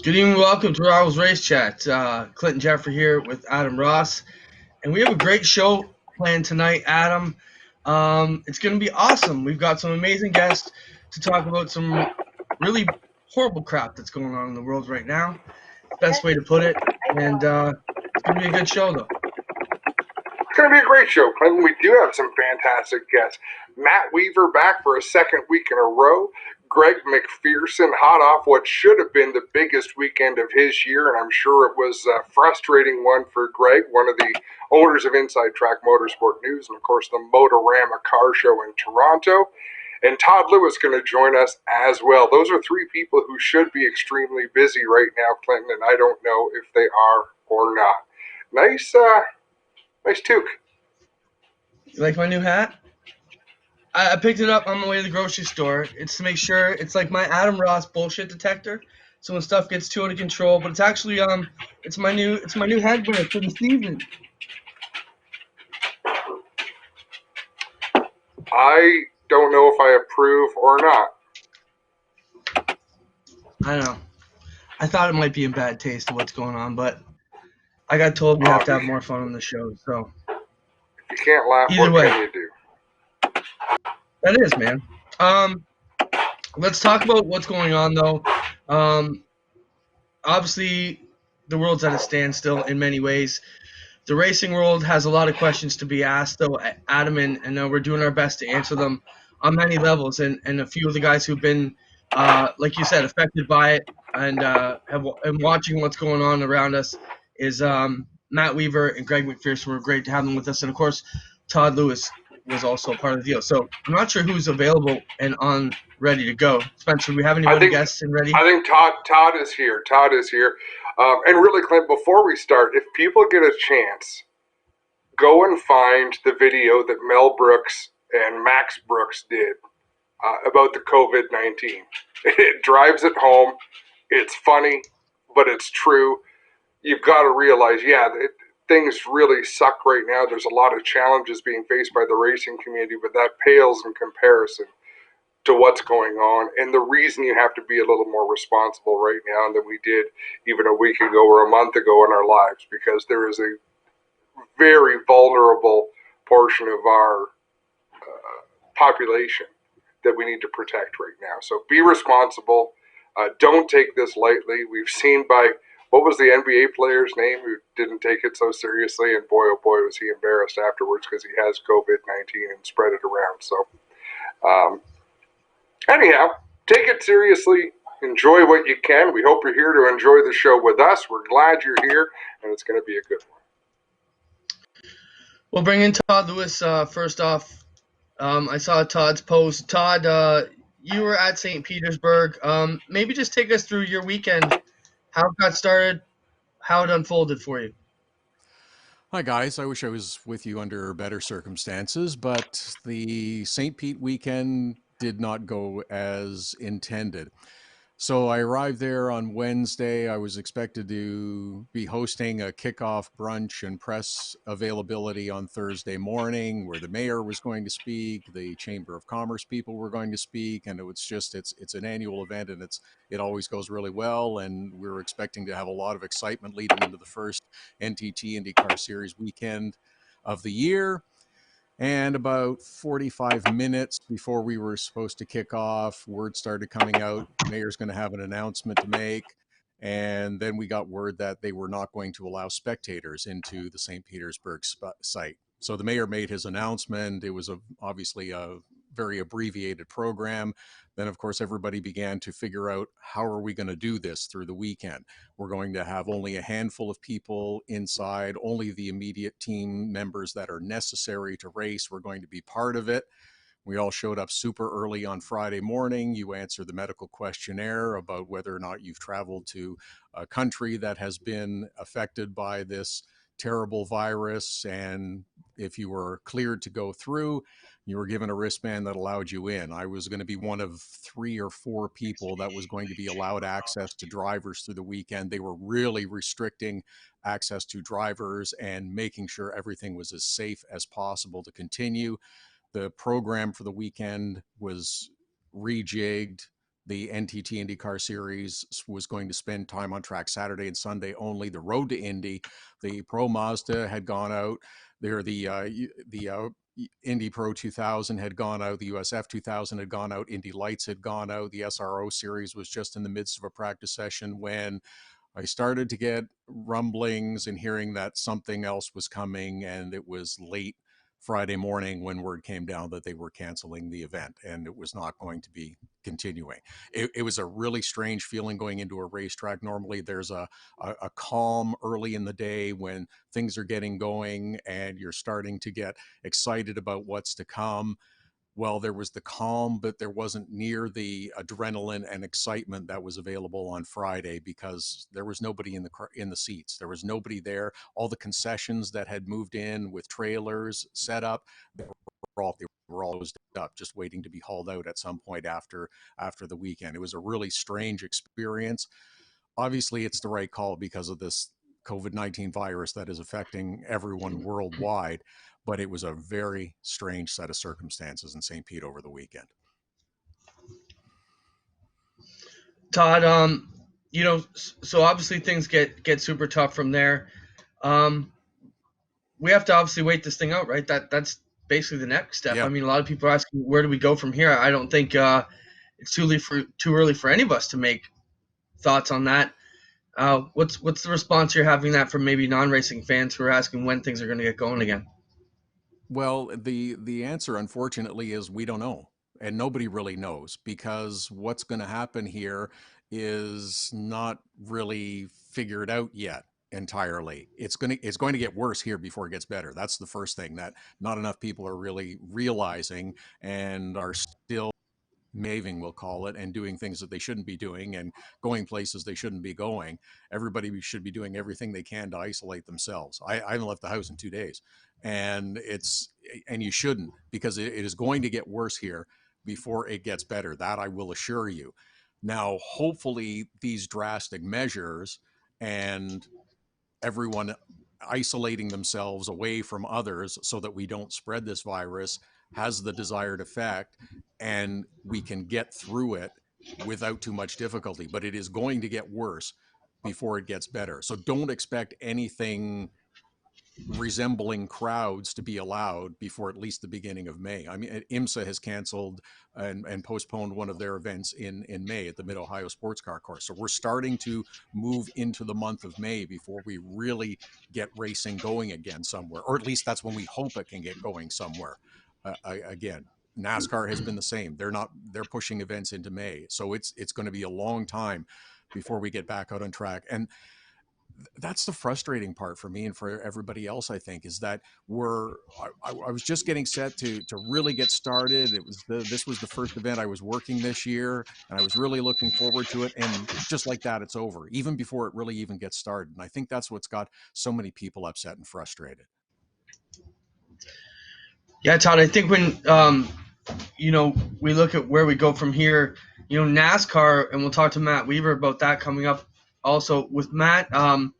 Good evening, welcome to Rivalz Race Chat. Clinton Jeffrey here with Adam Ross, and we have a great show planned tonight, Adam. It's going to be awesome. We've got some amazing guests to talk about some really horrible crap that's going on in the world right now. Best way to put it, and it's going to be a good show, though. It's going to be a great show, Clinton. We do have some fantastic guests. Matt Weaver back for a second week in a row. Greg MacPherson hot off what should have been the biggest weekend of his year, and I'm sure it was a frustrating one for Greg, one of the owners of Inside Track Motorsport News, and of course the Motorama car show in Toronto. And Todd Lewis going to join us as well. Those are three people who should be extremely busy right now, Clinton, and I don't know if they are or not. Nice toque. You like my new hat? I picked it up on my way to the grocery store. It's to make sure it's like my Adam Ross bullshit detector. So when stuff gets too out of control, but it's actually it's my new headwear for the season. I don't know if I approve or not. I don't know. I thought it might be in bad taste of what's going on, but I got told we have to have more fun on the show. So if you can't laugh, either what way, can you do? That is, man. Let's talk about what's going on, though. Obviously, the world's at a standstill in many ways. The racing world has a lot of questions to be asked, though, Adam, and we're doing our best to answer them on many levels. And a few of the guys who've been, like you said, affected by it and watching what's going on around us is Matt Weaver and Greg MacPherson. We're great to have them with us. And, of course, Todd Lewis was also a part of the deal. So I'm not sure who's available and on ready to go. Spencer, do we have anybody guests and ready? I think Todd is here. Todd is here. And really, Clint, before we start, if people get a chance, go and find the video that Mel Brooks and Max Brooks did about the COVID-19. It drives it home. It's funny, but it's true. You've got to realize, things really suck right now. There's a lot of challenges being faced by the racing community, but that pales in comparison to what's going on. And the reason you have to be a little more responsible right now than we did even a week ago or a month ago in our lives, because there is a very vulnerable portion of our population that we need to protect right now. So be responsible. Don't take this lightly. We've seen by what was the NBA player's name who didn't take it so seriously, and boy, oh boy, was he embarrassed afterwards because he has COVID-19 and spread it around. So anyhow, take it seriously. Enjoy what you can. We hope you're here to enjoy the show with us. We're glad you're here, and it's going to be a good one. We'll bring in Todd Lewis first off. I saw Todd's post. Todd, you were at St. Petersburg. Maybe just take us through your weekend, how it got started, how it unfolded for you. Hi, guys. I wish I was with you under better circumstances, but the St. Pete weekend did not go as intended. So I arrived there on Wednesday. I was expected to be hosting a kickoff brunch and press availability on Thursday morning, where the mayor was going to speak, the Chamber of Commerce people were going to speak, and it's an annual event, and it always goes really well. And we were expecting to have a lot of excitement leading into the first NTT IndyCar Series weekend of the year. And about 45 minutes before we were supposed to kick off, word started coming out. The mayor's going to have an announcement to make. And then we got word that they were not going to allow spectators into the St. Petersburg site. So the mayor made his announcement. It was obviously a very abbreviated program. Then, of course, everybody began to figure out, how are we going to do this through the weekend? We're going to have only a handful of people inside, only the immediate team members that are necessary to race were going to be part of it. We all showed up super early on Friday morning. You answer the medical questionnaire about whether or not you've traveled to a country that has been affected by this terrible virus. And if you were cleared to go through, you were given a wristband that allowed you in. I was going to be one of 3 or 4 people that was going to be allowed access to drivers through the weekend. They were really restricting access to drivers and making sure everything was as safe as possible to continue. The program for the weekend was rejigged. The NTT IndyCar Series was going to spend time on track Saturday and Sunday only. The Road to Indy, the Pro Mazda had gone out. The Indy Pro 2000 had gone out. The USF 2000 had gone out. Indy Lights had gone out. The SRO Series was just in the midst of a practice session when I started to get rumblings and hearing that something else was coming, and it was late Friday morning when word came down that they were canceling the event and it was not going to be continuing. It was a really strange feeling going into a racetrack. Normally there's a calm early in the day when things are getting going and you're starting to get excited about what's to come. Well, there was the calm, but there wasn't near the adrenaline and excitement that was available on Friday because there was nobody in the seats. There was nobody there. All the concessions that had moved in with trailers set up, they were all closed up, just waiting to be hauled out at some point after the weekend. It was a really strange experience. Obviously, it's the right call because of this COVID-19 virus that is affecting everyone worldwide, but it was a very strange set of circumstances in St. Pete over the weekend. Todd, so obviously things get super tough from there. We have to obviously wait this thing out, right? That's basically the next step. Yeah. I mean, a lot of people are asking, where do we go from here? I don't think it's too early for any of us to make thoughts on that. What's the response you're having that from maybe non-racing fans who are asking when things are going to get going again? Well, the answer, unfortunately, is we don't know, and nobody really knows because what's going to happen here is not really figured out yet entirely. It's going to get worse here before it gets better. That's the first thing that not enough people are really realizing and are still maving, we'll call it, and doing things that they shouldn't be doing and going places they shouldn't be going. Everybody should be doing everything they can to isolate themselves. I haven't left the house in 2 days, and you shouldn't because it is going to get worse here before it gets better. That I will assure you. Now, hopefully, these drastic measures and everyone isolating themselves away from others so that we don't spread this virus has the desired effect and we can get through it without too much difficulty. But it is going to get worse before it gets better. So don't expect anything resembling crowds to be allowed before at least the beginning of May. I mean, IMSA has canceled and postponed one of their events in May at the Mid-Ohio Sports Car Course. So we're starting to move into the month of May before we really get racing going again somewhere, or at least that's when we hope it can get going somewhere again. NASCAR has been the same. They're pushing events into May. So it's going to be a long time before we get back out on track. And that's the frustrating part for me and for everybody else, I think, is that I was just getting set to really get started. This was the first event I was working this year and I was really looking forward to it. And just like that, it's over even before it really even gets started. And I think that's what's got so many people upset and frustrated. Yeah, Todd, I think when we look at where we go from here, NASCAR, and we'll talk to Matt Weaver about that coming up also with Matt. NASCAR's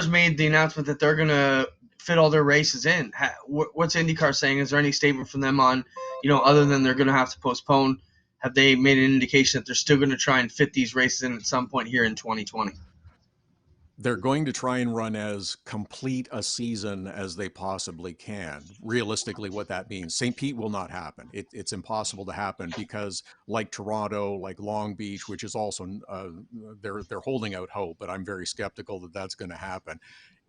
made the announcement that they're going to fit all their races in. What's IndyCar saying? Is there any statement from them on, other than they're going to have to postpone? Have they made an indication that they're still going to try and fit these races in at some point here in 2020? They're going to try and run as complete a season as they possibly can. Realistically, what that means, St. Pete will not happen. It's impossible to happen because, like Toronto, like Long Beach, which is also they're holding out hope, but I'm very skeptical that that's going to happen.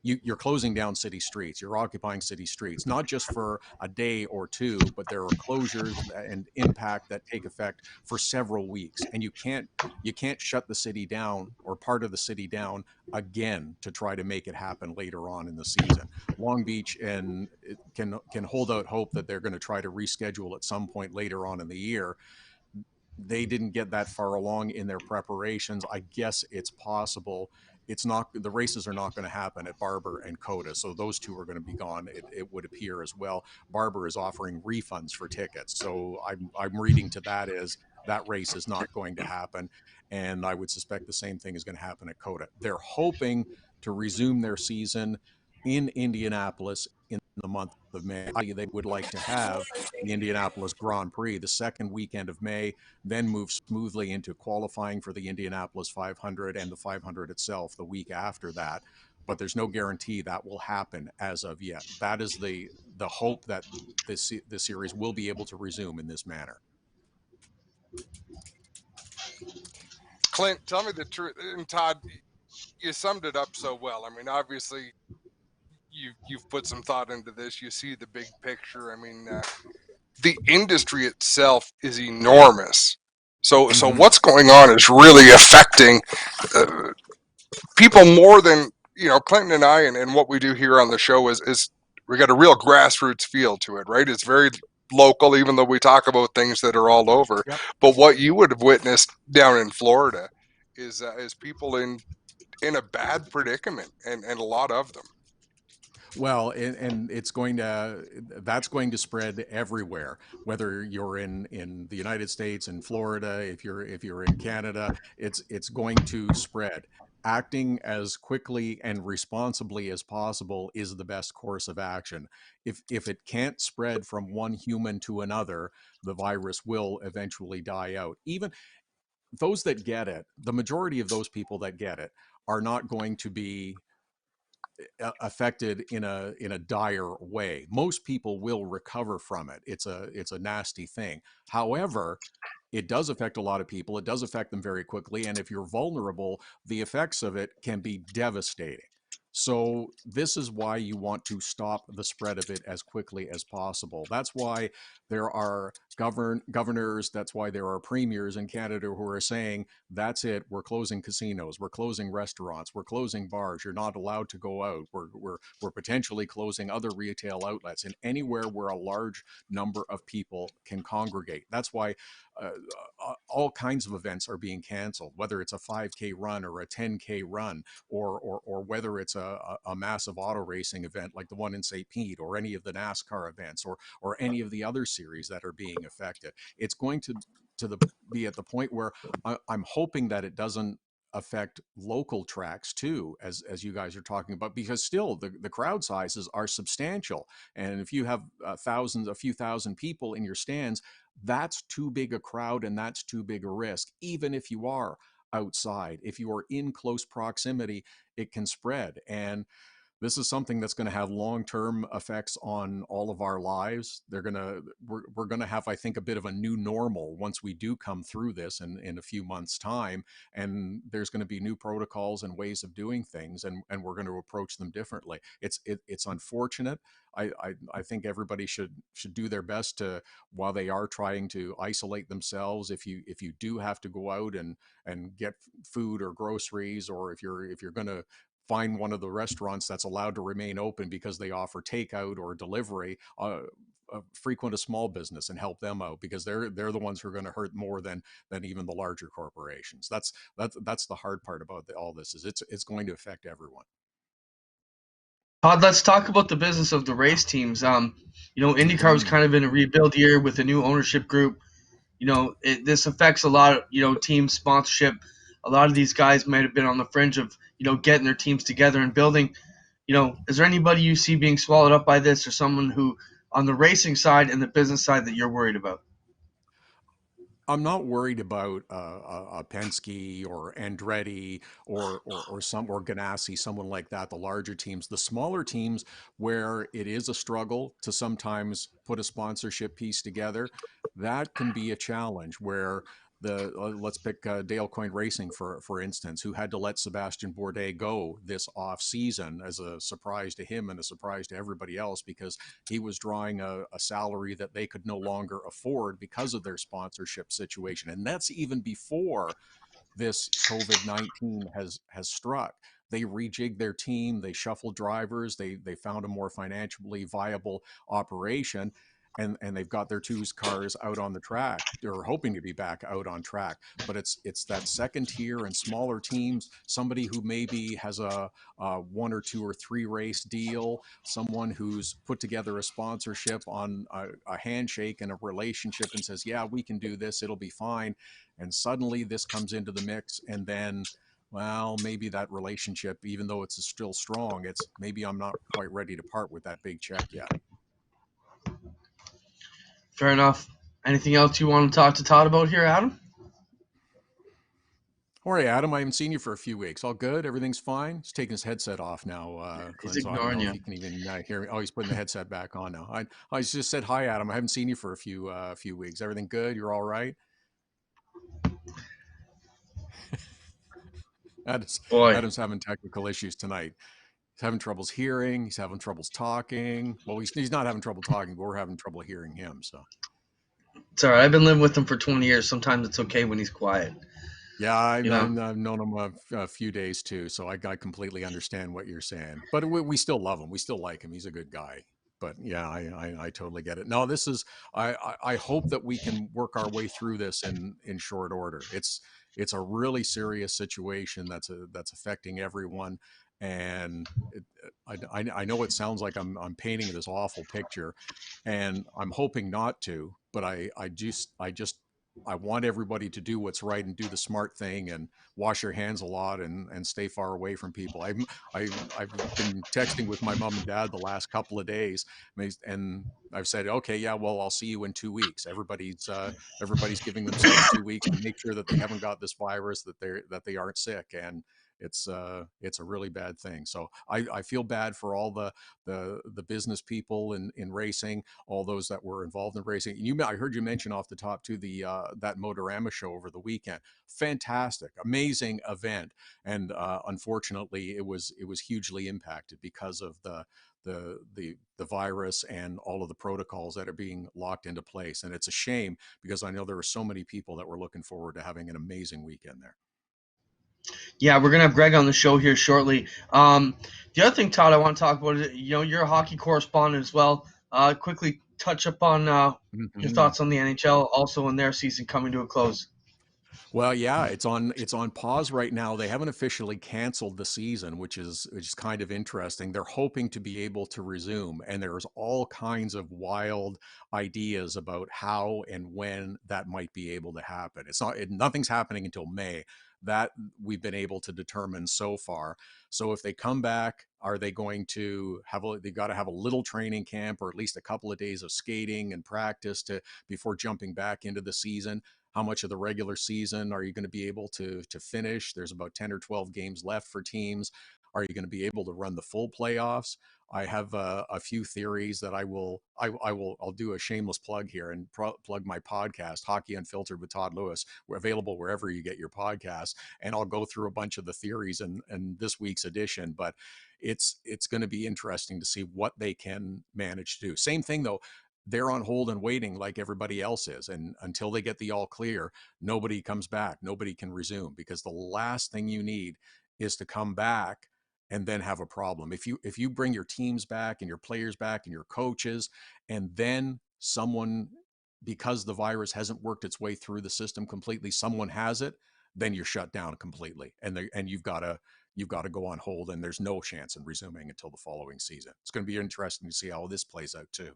You're closing down city streets. You're occupying city streets, not just for a day or two, but there are closures and impact that take effect for several weeks. And you can't shut the city down or part of the city down again to try to make it happen later on in the season. Long Beach and can hold out hope that they're going to try to reschedule at some point later on in the year. They didn't get that far along in their preparations. I guess it's possible. It's not, the races are not going to happen at Barber and Coda. So those two are going to be gone. It would appear as well. Barber is offering refunds for tickets. So I'm reading to that as that race is not going to happen. And I would suspect the same thing is going to happen at Coda. They're hoping to resume their season in Indianapolis in the month of May. They would like to have the Indianapolis Grand Prix the second weekend of May, then move smoothly into qualifying for the Indianapolis 500 and the 500 itself the week after that. But there's no guarantee that will happen as of yet. That is the hope that this series will be able to resume in this manner. Clint, tell me the truth. And Todd, you summed it up so well. I mean, obviously, you've put some thought into this. You see the big picture. I mean, the industry itself is enormous. So what's going on is really affecting uh, people more than Clinton and I, and what we do here on the show is we got a real grassroots feel to it, right? It's very local, even though we talk about things that are all over. Yep. But what you would have witnessed down in Florida is people in a bad predicament, and a lot of them. Well, and it's going to that's going to spread everywhere. Whether you're in the United States, in Florida, if you're in Canada, it's going to spread. Acting as quickly and responsibly as possible is the best course of action. If it can't spread from one human to another, the virus will eventually die out. Even those that get it, the majority of those people that get it are not going to be affected in a dire way. Most people will recover from it. It's a nasty thing. However, it does affect a lot of people. It does affect them very quickly, and if you're vulnerable, the effects of it can be devastating. So this is why you want to stop the spread of it as quickly as possible. That's why there are governors, that's why there are premiers in Canada who are saying, that's it, we're closing casinos, we're closing restaurants, we're closing bars, you're not allowed to go out, we're potentially closing other retail outlets, and anywhere where a large number of people can congregate. That's why uh, all kinds of events are being canceled, whether it's a 5K run or a 10K run, or whether it's a massive auto racing event like the one in St. Pete, or any of the NASCAR events, or any of the other series that are being affected. It's going to be at the point where I'm hoping that it doesn't affect local tracks too, as you guys are talking about, because still the crowd sizes are substantial, and if you have a few thousand people in your stands, that's too big a crowd and that's too big a risk. Even if you are outside, if you are in close proximity, it can spread. And this is something that's going to have long-term effects on all of our lives. We're going to have, I think, a bit of a new normal once we do come through this in a few months' time, and there's going to be new protocols and ways of doing things, and we're going to approach them differently. It's unfortunate. I think everybody should do their best to, while they are trying to isolate themselves, if you do have to go out and get food or groceries, or if you're going to find one of the restaurants that's allowed to remain open because they offer takeout or delivery, frequent a small business and help them out, because they're the ones who are going to hurt more than even the larger corporations. That's the hard part about all this, is it's going to affect everyone. Todd, let's talk about the business of the race teams. IndyCar was kind of in a rebuild year with a new ownership group. This affects a lot of, team sponsorship. A lot of these guys might have been on the fringe of, getting their teams together and building. Is there anybody you see being swallowed up by this, or someone who, on the racing side and the business side, that you're worried about? I'm not worried about a Penske or Andretti or Ganassi, someone like that. The larger teams, the smaller teams, where it is a struggle to sometimes put a sponsorship piece together, that can be a challenge. Where let's pick Dale Coyne Racing for instance, who had to let Sebastian Bourdais go this off season as a surprise to him and a surprise to everybody else, because he was drawing a salary that they could no longer afford because of their sponsorship situation. And that's even before this COVID-19 has struck. They rejigged their team, they shuffled drivers, they found a more financially viable operation, and they've got their two cars out on the track, or hoping to be back out on track. But it's that second tier and smaller teams, somebody who maybe has a one or two or three race deal, someone who's put together a sponsorship on a handshake and a relationship and says, yeah, we can do this, it'll be fine. And suddenly this comes into the mix, and then well, maybe that relationship, even though it's still strong, it's maybe I'm not quite ready to part with that big check yet. Fair enough. Anything else you want to talk to Todd about here, Adam? All right, Adam, I haven't seen you for a few weeks. All good? Everything's fine? He's taking his headset off now, He's Clint, so I don't ignoring know if you. he can even hear me. Oh, he's putting the headset back on now. I just said, hi, Adam. I haven't seen you for a few weeks. Everything good? You're all right? Adam's, Boy, Adam's having technical issues tonight. He's having troubles hearing. He's having troubles talking. Well, he's not having trouble talking, but we're having trouble hearing him, so. it's all right. I've been living with him for 20 years. Sometimes it's okay when he's quiet. Yeah, I've, You know? I've known him a few days too, so I completely understand what you're saying. But we still love him. We still like him. He's a good guy. But yeah, I totally get it. No, this is I hope that we can work our way through this in short order. It's a really serious situation that's affecting everyone, and I know it sounds like I'm painting this awful picture, and I'm hoping not to, but I want everybody to do what's right and do the smart thing and wash your hands a lot and stay far away from people. I've been texting with my mom and dad the last couple of days, and I've said, okay, yeah, well, I'll see you in 2 weeks. Everybody's giving themselves 2 weeks to make sure that they haven't got this virus, that they aren't sick, and it's a really bad thing. So I feel bad for all the business people in racing, all those that were involved in racing. I heard you mention off the top too that Motorama show over the weekend. Fantastic, amazing event, and unfortunately, it was hugely impacted because of the virus and all of the protocols that are being locked into place. And it's a shame because I know there were so many people that were looking forward to having an amazing weekend there. Yeah, we're gonna have Greg on the show here shortly. The other thing, Todd, I want to talk about is, you're a hockey correspondent as well. Quickly touch up on your Mhm. thoughts on the NHL, also in their season coming to a close. Well, yeah, it's on pause right now. They haven't officially canceled the season, which is kind of interesting. They're hoping to be able to resume, and there's all kinds of wild ideas about how and when that might be able to happen. Nothing's happening until May. That we've been able to determine so far. So if they come back, are they going to they got to have a little training camp or at least a couple of days of skating and practice before jumping back into the season? How much of the regular season are you going to be able to finish? There's about 10 or 12 games left for teams. Are you going to be able to run the full playoffs? I have a few theories that I'll do a shameless plug here and plug my podcast, Hockey Unfiltered with Todd Lewis. We're available wherever you get your podcasts, and I'll go through a bunch of the theories in this week's edition. But it's going to be interesting to see what they can manage to do. Same thing though, they're on hold and waiting like everybody else is. And until they get the all clear, nobody comes back. Nobody can resume, because the last thing you need is to come back and then have a problem. If you bring your teams back and your players back and your coaches, and then someone, because the virus hasn't worked its way through the system completely, someone has it, then you're shut down completely. And you've got to go on hold, and there's no chance in resuming until the following season. It's going to be interesting to see how this plays out too.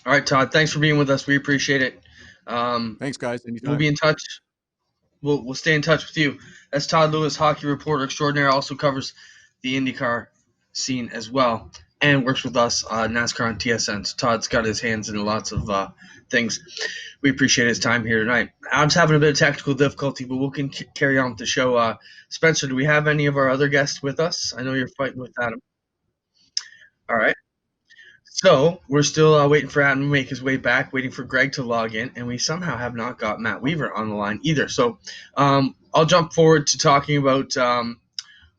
All right, Todd. Thanks for being with us. We appreciate it. Thanks, guys. We'll Anytime. be in touch. We'll stay in touch with you. That's Todd Lewis, hockey reporter extraordinaire. Also covers the IndyCar scene as well, and works with us NASCAR on TSN. So Todd's got his hands in lots of things. We appreciate his time here tonight. Adam's having a bit of technical difficulty, but we'll carry on with the show. Spencer, do we have any of our other guests with us? I know you're fighting with Adam. All right. So we're still waiting for Adam to make his way back, waiting for Greg to log in, and we somehow have not got Matt Weaver on the line either. So I'll jump forward to talking about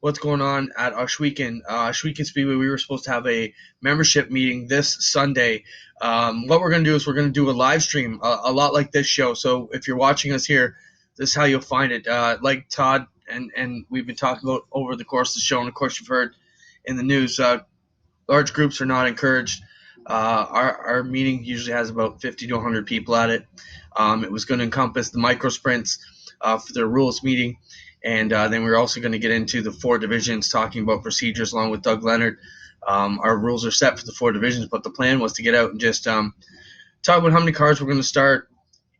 what's going on at Ohsweken. Ohsweken Speedway, we were supposed to have a membership meeting this Sunday. What we're going to do is we're going to do a live stream, a lot like this show. So if you're watching us here, this is how you'll find it. Like Todd and we've been talking about over the course of the show, and of course you've heard in the news, large groups are not encouraged. Our meeting usually has about 50 to 100 people at it. It was going to encompass the micro sprints for their rules meeting. And then we're also going to get into the 4 divisions, talking about procedures along with Doug Leonard. Our rules are set for the 4 divisions, but the plan was to get out and just talk about how many cars we're going to start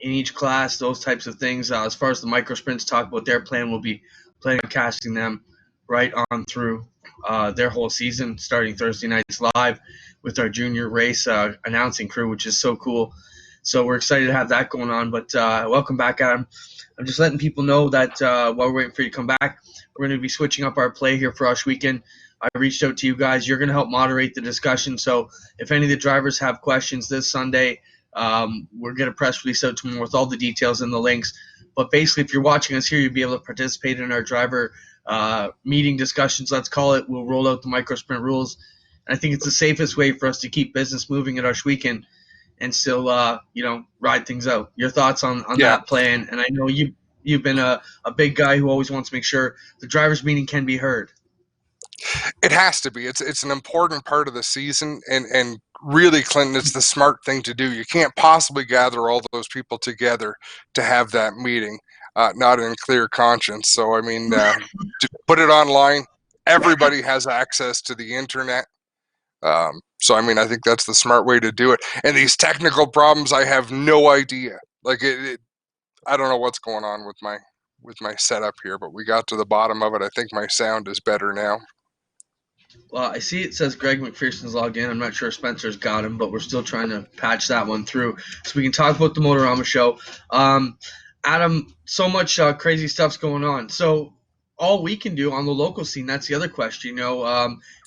in each class, those types of things. As far as the micro sprints, talk about their plan. We'll be planning on casting them right on through their whole season, starting Thursday nights live with our junior race announcing crew, which is so cool. So we're excited to have that going on. But welcome back, Adam. I'm just letting people know that while we're waiting for you to come back, we're going to be switching up our play here for Rush Weekend. I reached out to you guys. You're going to help moderate the discussion. So if any of the drivers have questions this Sunday, we're going to press release out tomorrow with all the details and the links. But basically, if you're watching us here, you'll be able to participate in our driver meeting discussions, let's call it. We'll roll out the micro sprint rules. And I think it's the safest way for us to keep business moving at Rush Weekend and still, ride things out. Your thoughts on that plan? And I know you've been a big guy who always wants to make sure the drivers' meeting can be heard. It has to be. It's an important part of the season, and really, Clinton, it's the smart thing to do. You can't possibly gather all those people together to have that meeting, not in clear conscience. So, I mean, to put it online. Everybody has access to the internet. So, I mean, I think that's the smart way to do it. And these technical problems, I have no idea. Like, I don't know what's going on with my setup here, but we got to the bottom of it. I think my sound is better now. Well, I see it says Greg MacPherson's logged in. I'm not sure Spencer's got him, but we're still trying to patch that one through so we can talk about the Motorama show. Adam, so much crazy stuff's going on. So all we can do on the local scene, that's the other question.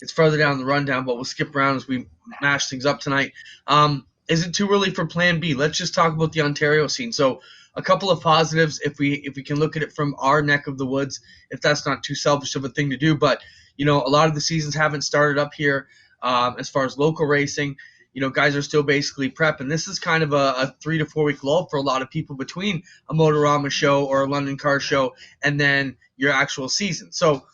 It's further down the rundown, but we'll skip around as we mash things up tonight. Is it too early for Plan B? Let's just talk about the Ontario scene. So a couple of positives, if we can look at it from our neck of the woods, if that's not too selfish of a thing to do, but a lot of the seasons haven't started up here as far as local racing. Guys are still basically prepping. This is kind of a 3 to 4 week lull for a lot of people between a Motorama show or a London car show and then your actual season. So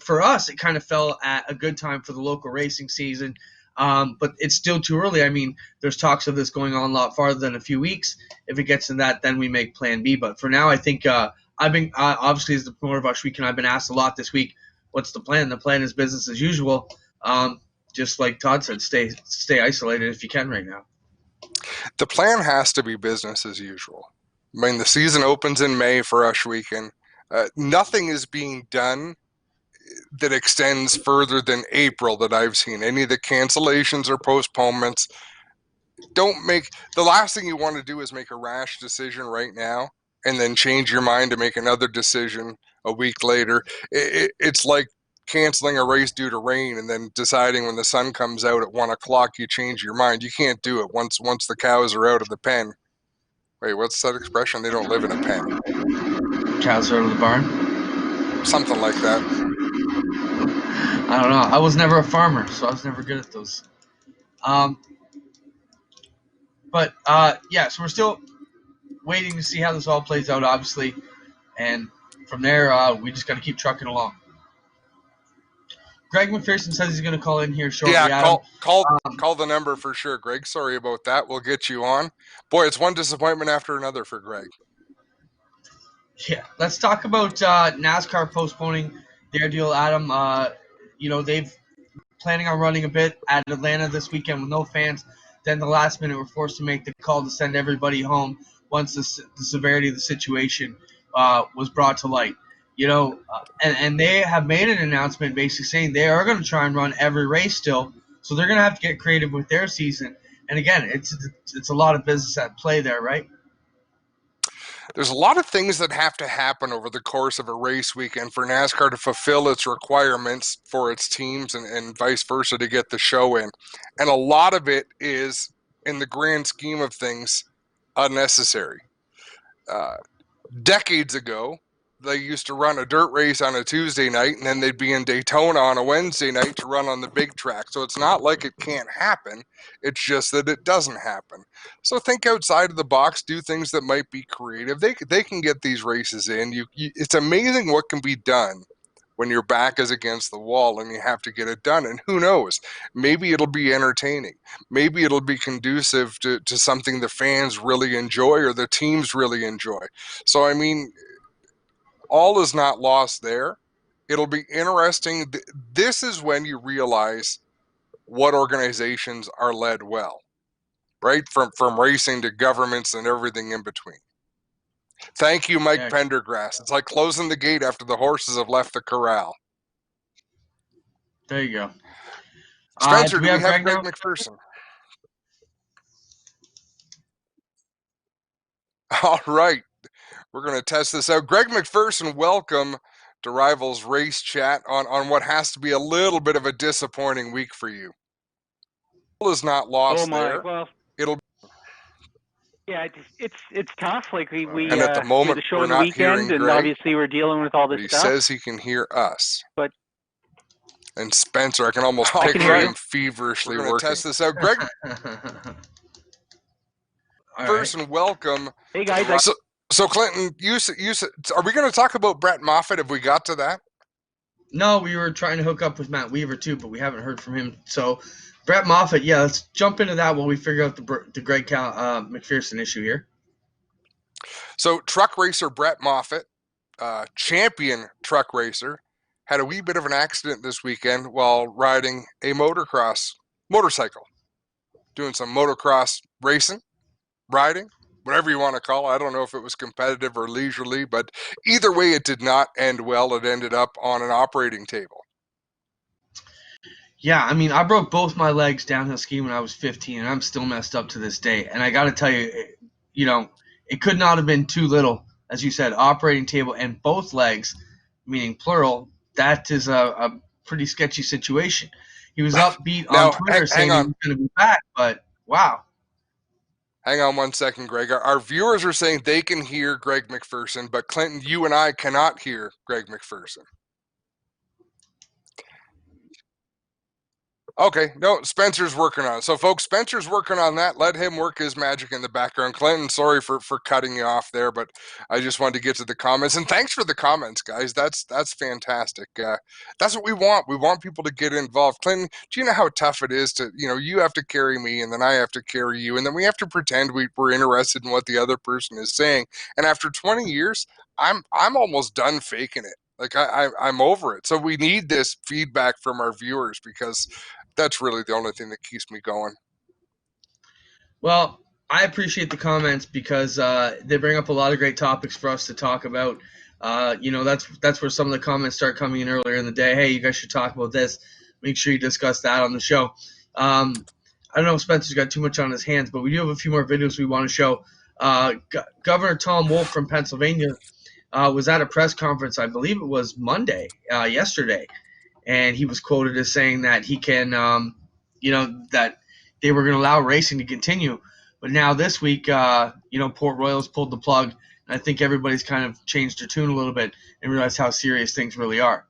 for us, it kind of fell at a good time for the local racing season. But it's still too early. I mean, there's talks of this going on a lot farther than a few weeks. If it gets to that, then we make Plan B. But for now, I think I've been obviously as the promoter of Rush Weekend, I've been asked a lot this week. What's the plan? The plan is business as usual. Just like Todd said, stay isolated if you can right now. The plan has to be business as usual. I mean, the season opens in May for Rush Weekend. Nothing is being done that extends further than April that I've seen. Any of the cancellations or postponements. The last thing you want to do is make a rash decision right now and then change your mind to make another decision a week later. It's like canceling a race due to rain and then deciding when the sun comes out at 1 o'clock you change your mind. You can't do it once the cows are out of the pen. Wait, what's that expression? They don't live in a pen. Cows are out of the barn? Something like that. I don't know. I was never a farmer, so I was never good at those. So we're still waiting to see how this all plays out, obviously. And from there, we just got to keep trucking along. Greg MacPherson says he's going to call in here shortly. Yeah, call the number for sure, Greg. Sorry about that. We'll get you on. Boy, it's one disappointment after another for Greg. Yeah, let's talk about NASCAR postponing their deal, Adam. They've planning on running a bit at Atlanta this weekend with no fans. Then the last minute, we're forced to make the call to send everybody home once the severity of the situation was brought to light. And they have made an announcement basically saying they are going to try and run every race still. So they're going to have to get creative with their season. And again, it's a lot of business at play there, right? There's a lot of things that have to happen over the course of a race weekend for NASCAR to fulfill its requirements for its teams and vice versa to get the show in. And a lot of it is, in the grand scheme of things, unnecessary. Decades ago, they used to run a dirt race on a Tuesday night, and then they'd be in Daytona on a Wednesday night to run on the big track. So it's not like it can't happen. It's just that it doesn't happen. So think outside of the box, do things that might be creative. They can get these races in. It's amazing what can be done when your back is against the wall and you have to get it done. And who knows? Maybe it'll be entertaining. Maybe it'll be conducive to something the fans really enjoy or the teams really enjoy. So, I mean, all is not lost there. It'll be interesting. This is when you realize what organizations are led well, right? From racing to governments and everything in between. Thank you, Mike Yeah. Pendergrass. It's like closing the gate after the horses have left the corral. There you go. Spencer, Do we have Greg Greg now? MacPherson? All right. We're going to test this out. Greg MacPherson, welcome to Rivalz Race Chat on what has to be a little bit of a disappointing week for you. Is not lost there. Well, it'll yeah, it's tough. Like we and at the we moment had the show we're on the not weekend, hearing and Greg, obviously we're dealing with all but this he stuff. says he can hear us. But and Spencer, I can almost picture him feverishly working. We're going to test this out. Greg MacPherson, Right. welcome. Hey guys, So Clinton, you said, are we going to talk about Brett Moffitt? Have we got to that? No, we were trying to hook up with Matt Weaver too, but we haven't heard from him. So, Brett Moffitt, yeah, let's jump into that while we figure out the Greg MacPherson issue here. So, truck racer Brett Moffitt, champion truck racer, had a wee bit of an accident this weekend while riding a motorcycle, doing some motocross racing, riding, whatever you want to call it. I don't know if it was competitive or leisurely, but either way, it did not end well. It ended up on an operating table. Yeah, I mean, I broke both my legs downhill skiing when I was 15, and I'm still messed up to this day. And I got to tell you, it could not have been too little. As you said, operating table and both legs, meaning plural, that is a pretty sketchy situation. He was upbeat on Twitter saying he was going to be back, but wow. Hang on 1 second, Greg. Our viewers are saying they can hear Greg MacPherson, but Clinton, you and I cannot hear Greg MacPherson. Okay, no, Spencer's working on it. So, folks, Spencer's working on that. Let him work his magic in the background. Clinton, sorry for cutting you off there, but I just wanted to get to the comments. And thanks for the comments, guys. That's fantastic. That's what we want. We want people to get involved. Clinton, do you know how tough it is to, you have to carry me, and then I have to carry you, and then we have to pretend we're interested in what the other person is saying. And after 20 years, I'm almost done faking it. Like I'm over it. So we need this feedback from our viewers because that's really the only thing that keeps me going. Well, I appreciate the comments because they bring up a lot of great topics for us to talk about. That's where some of the comments start coming in earlier in the day. Hey, you guys should talk about this. Make sure you discuss that on the show. I don't know if Spencer's got too much on his hands, but we do have a few more videos we want to show. Governor Tom Wolf from Pennsylvania was at a press conference, I believe it was Monday, yesterday, and he was quoted as saying that he can, that they were going to allow racing to continue. But now this week, Port Royal's pulled the plug, and I think everybody's kind of changed their tune a little bit and realized how serious things really are.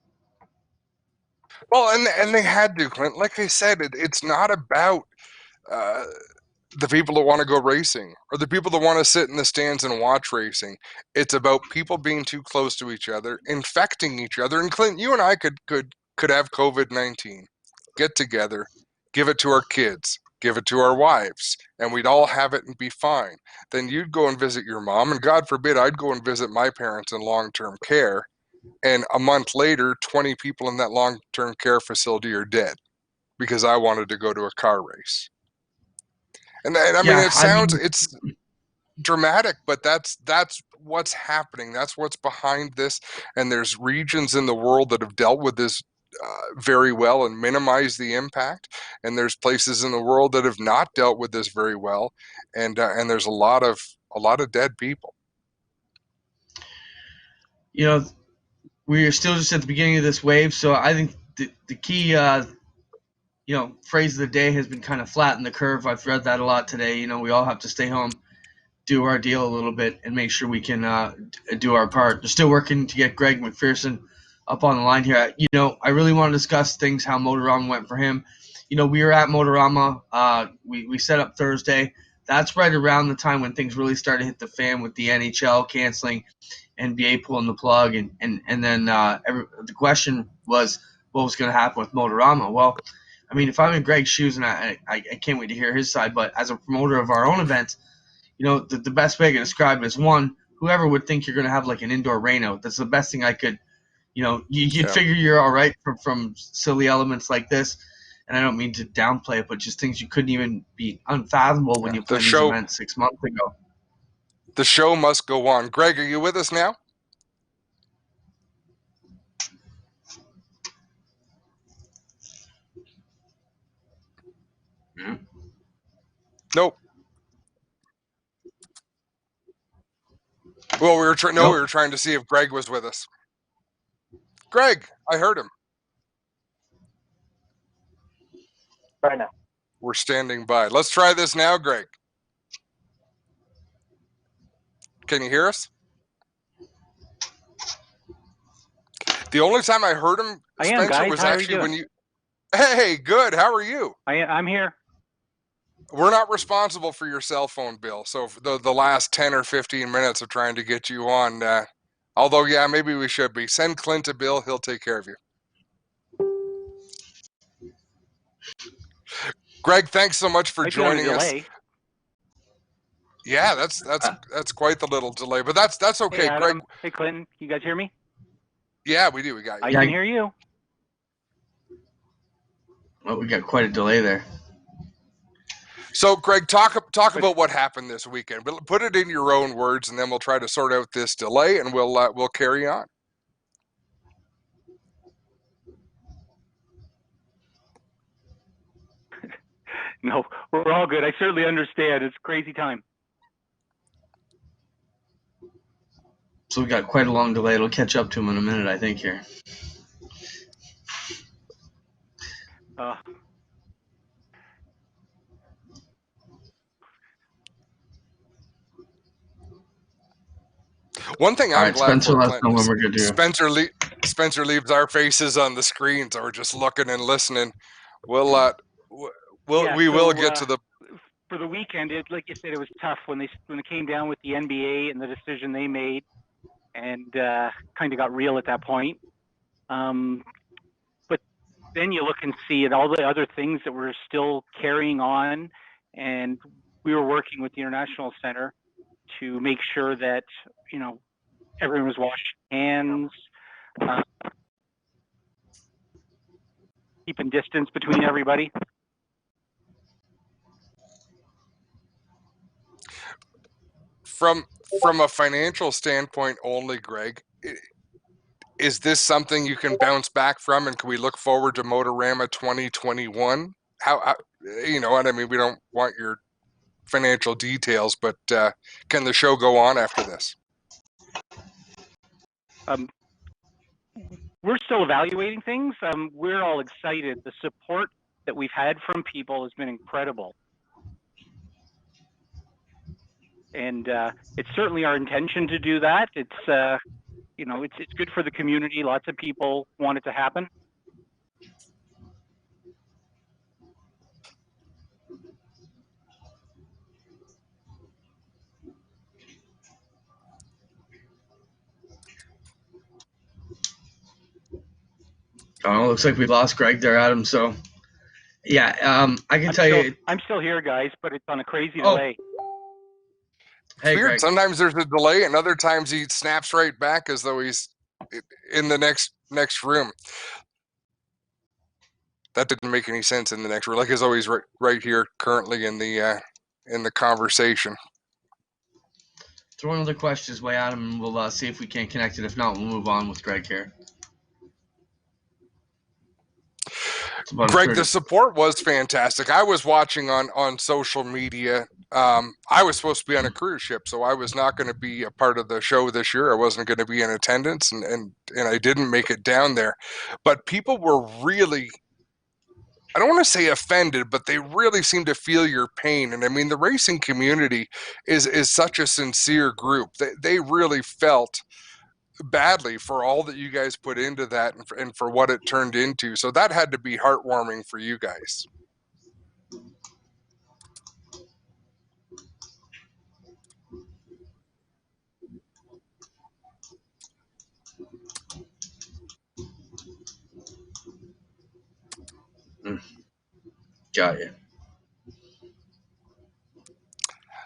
Well, and they had to, Clint. Like I said, it's not about the people that want to go racing or the people that want to sit in the stands and watch racing. It's about people being too close to each other, infecting each other. And Clint, you and I could have COVID-19, get together, give it to our kids, give it to our wives, and we'd all have it and be fine. Then you'd go and visit your mom, and God forbid I'd go and visit my parents in long-term care, and a month later 20 people in that long-term care facility are dead because I wanted to go to a car race. And it's dramatic, but that's what's happening. That's what's behind this. And there's regions in the world that have dealt with this very well and minimized the impact. And there's places in the world that have not dealt with this very well. And there's a lot of dead people. We are still just at the beginning of this wave, so I think the key phrase of the day has been kind of flatten the curve. I've read that a lot today. We all have to stay home, do our deal a little bit, and make sure we can do our part. They're still working to get Greg MacPherson up on the line here. I really want to discuss things, how Motorama went for him. We were at Motorama. We set up Thursday. That's right around the time when things really started to hit the fan with the NHL canceling, NBA pulling the plug, and then the question was what was going to happen with Motorama. Well, I mean, if I'm in Greg's shoes, and I can't wait to hear his side, but as a promoter of our own events, the best way I can describe it is, one, whoever would think you're going to have like an indoor rainout. That's the best thing I could, you'd figure you're all right from silly elements like this. And I don't mean to downplay it, but just things you couldn't even be unfathomable when you planned these events 6 months ago. The show must go on. Greg, are you with us now? Yeah. Nope. Well, we were trying to see if Greg was with us. Greg, I heard him. Right now. We're standing by. Let's try this now, Greg. Can you hear us? The only time I heard him, I am, Spencer, guys. was How are you actually doing? when you. Hey, good. How are you? I'm here. We're not responsible for your cell phone bill. So for the last 10 or 15 minutes of trying to get you on, although, yeah, maybe we should be. Send Clint a bill. He'll take care of you. Greg, thanks so much for Might be on a joining us. delay. Yeah, that's quite the little delay, but that's okay. Hey, Adam. Greg, Hey, Clinton. You guys hear me? yeah, we do. We got you. I Yeah. can hear you. Well, we got quite a delay there. So, Greg, talk about what happened this weekend. But put it in your own words, and then we'll try to sort out this delay, and we'll carry on. No, we're all good. I certainly understand. It's a crazy time. So we got quite a long delay. It'll catch up to him in a minute, I think, here. One thing All I'm right, glad Spencer, for, let us know Clint, when we're good to do. Spencer leaves our faces on the screen, so we're just looking and listening. We will get to the. For the weekend, like you said, it was tough when it came down with the NBA and the decision they made, and kind of got real at that point. But then you look and see all the other things that were still carrying on, and we were working with the International Center to make sure that everyone was washing hands, keeping distance between everybody. From a financial standpoint only, Greg, is this something you can bounce back from, and can we look forward to Motorama 2021? How you know what I mean? We don't want your financial details, but can the show go on after this? We're still evaluating things. We're all excited. The support that we've had from people has been incredible. And it's certainly our intention to do that. It's it's good for the community. Lots of people want it to happen. Oh, looks like we lost Greg there, Adam. So, yeah, I can tell you. I'm still here, guys, but it's on a crazy Oh. delay. Hey, Weird. Greg. Sometimes there's a delay, and other times he snaps right back as though he's in the next room. That didn't make any sense in the next room. Like he's always right here currently in the conversation. Throw another question his way, Adam, and we'll see if we can connect it. If not, we'll move on with Greg here. Greg, the support was fantastic. I was watching on social media. I was supposed to be on a cruise ship, so I was not going to be a part of the show this year. I wasn't going to be in attendance, and I didn't make it down there. But people were really, I don't want to say offended, but they really seem to feel your pain. And I mean, the racing community is such a sincere group. They really felt badly for all that you guys put into that and for what it turned into. So that had to be heartwarming for you guys. Got you.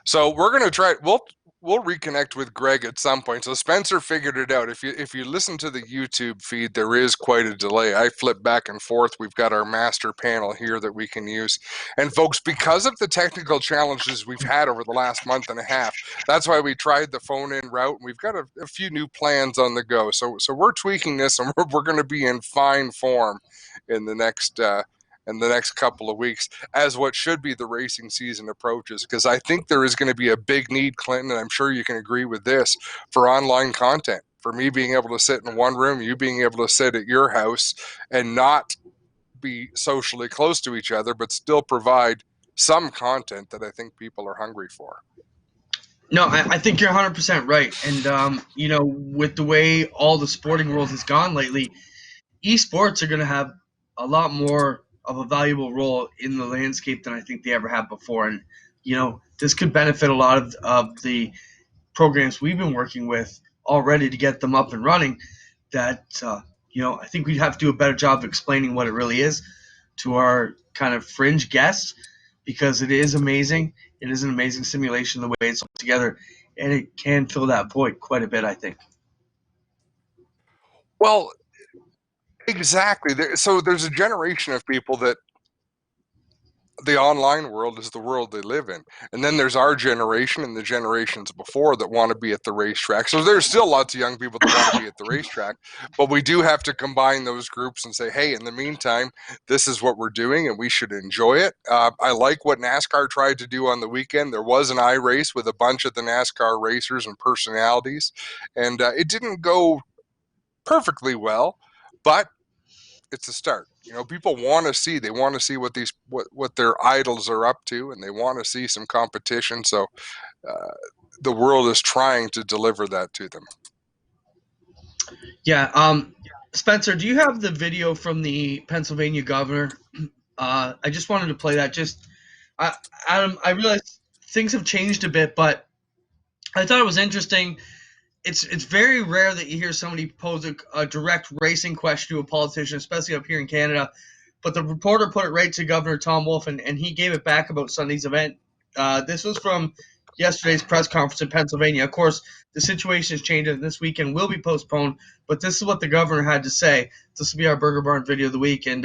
So we're going to try, we'll we'll reconnect with Greg at some point. So Spencer figured it out. If you listen to the YouTube feed, there is quite a delay. I flip back and forth. We've got our master panel here that we can use. And folks, because of the technical challenges we've had over the last month and a half, that's why we tried the phone-in route. And we've got a few new plans on the go. So we're tweaking this, and we're going to be in fine form in the next couple of weeks as what should be the racing season approaches, because I think there is going to be a big need, Clinton, and I'm sure you can agree with this, for online content, for me being able to sit in one room, you being able to sit at your house and not be socially close to each other, but still provide some content that I think people are hungry for. No, I think you're 100% right. And, with the way all the sporting world has gone lately, eSports are going to have a lot more of a valuable role in the landscape than I think they ever have before. And, this could benefit a lot of the programs we've been working with already to get them up and running that, I think we'd have to do a better job of explaining what it really is to our kind of fringe guests, because it is amazing. It is an amazing simulation the way it's put together, and it can fill that void quite a bit, I think. Well, exactly. So there's a generation of people that the online world is the world they live in. And then there's our generation and the generations before that want to be at the racetrack. So there's still lots of young people that want to be at the racetrack, but we do have to combine those groups and say, hey, in the meantime, this is what we're doing and we should enjoy it. I like what NASCAR tried to do on the weekend. There was an iRace with a bunch of the NASCAR racers and personalities, and it didn't go perfectly well, but it's a start. People want to see. They want to see what their idols are up to, and they want to see some competition. So the world is trying to deliver that to them. Yeah. Spencer, do you have the video from the Pennsylvania governor? I just wanted to play that. Adam, I realize things have changed a bit, but I thought it was interesting. It's very rare that you hear somebody pose a direct racing question to a politician, especially up here in Canada. But the reporter put it right to Governor Tom Wolf, and he gave it back about Sunday's event. This was from yesterday's press conference in Pennsylvania. Of course, the situation has changed, and this weekend will be postponed. But this is what the governor had to say. This will be our Burger Barn video of the week, and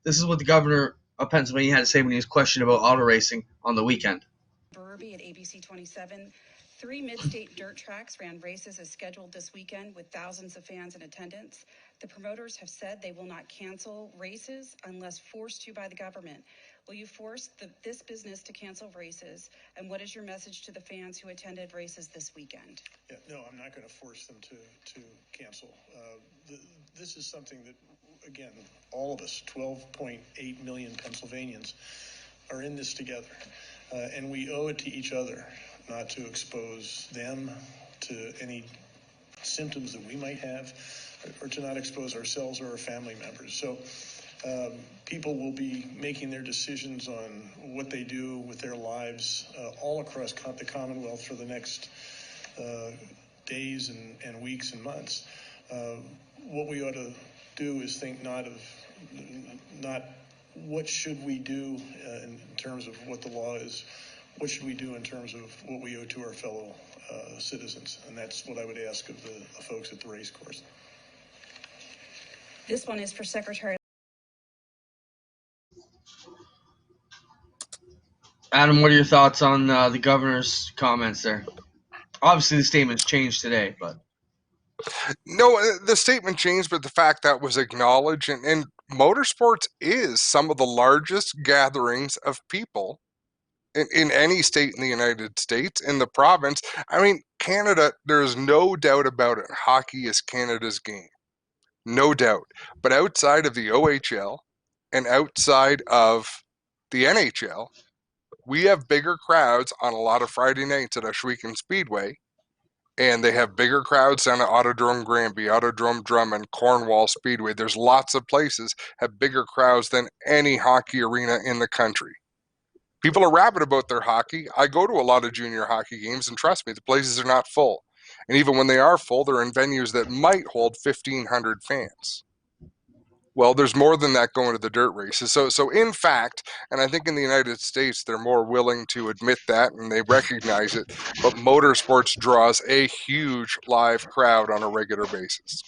this is what the governor of Pennsylvania had to say when he was questioned about auto racing on the weekend. Burby at ABC 27. 3 mid-state dirt tracks ran races as scheduled this weekend with thousands of fans in attendance. The promoters have said they will not cancel races unless forced to by the government. Will you force this business to cancel races? And what is your message to the fans who attended races this weekend? Yeah, no, I'm not going to force them to cancel. This is something that, again, all of us, 12.8 million Pennsylvanians, are in this together. And we owe it to each other not to expose them to any symptoms that we might have, or to not expose ourselves or our family members. So people will be making their decisions on what they do with their lives all across the Commonwealth for the next days and weeks and months. What we ought to do is think not what should we do in terms of what the law is. What should we do in terms of what we owe to our fellow citizens? And that's what I would ask of the folks at the race course. This one is for Secretary. Adam, what are your thoughts on the governor's comments there? Obviously, the statement's changed today, but... No, the statement changed, but the fact that was acknowledged, and motorsports is some of the largest gatherings of people in any state in the United States, in the province. I mean, Canada, there's no doubt about it. Hockey is Canada's game. No doubt. But outside of the OHL and outside of the NHL, we have bigger crowds on a lot of Friday nights at Ashwegan Speedway, and they have bigger crowds down at Autodrome Granby, Autodrome Drummond, Cornwall Speedway. There's lots of places have bigger crowds than any hockey arena in the country. People are rabid about their hockey. I go to a lot of junior hockey games, and trust me, the places are not full. And even when they are full, they're in venues that might hold 1,500 fans. Well, there's more than that going to the dirt races. So in fact, and I think in the United States, they're more willing to admit that and they recognize it, but motorsports draws a huge live crowd on a regular basis.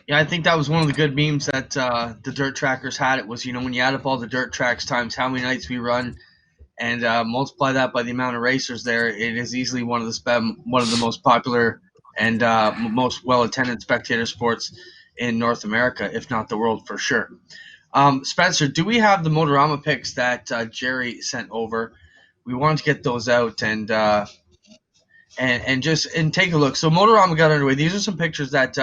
Yeah, I think that was one of the good memes that the dirt trackers had. It was, when you add up all the dirt tracks times how many nights we run and multiply that by the amount of racers there, it is easily one of the most popular and most well-attended spectator sports in North America, if not the world for sure. Spencer, do we have the Motorama picks that Jerry sent over? We wanted to get those out and take a look. So Motorama got underway. These are some pictures that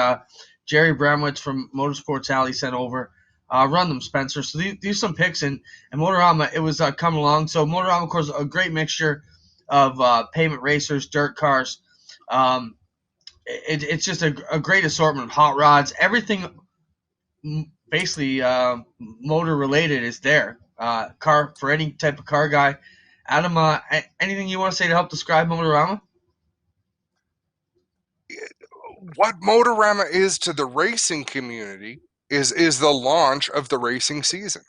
Jerry Bramwitz from Motorsports Alley sent over. Run them, Spencer. So these are some picks, and Motorama, it was coming along. So Motorama, of course, a great mixture of pavement racers, dirt cars. It's just a great assortment of hot rods. Everything basically motor related is there. Car for any type of car guy. Adam, anything you want to say to help describe Motorama? What Motorama is to the racing community is the launch of the racing season.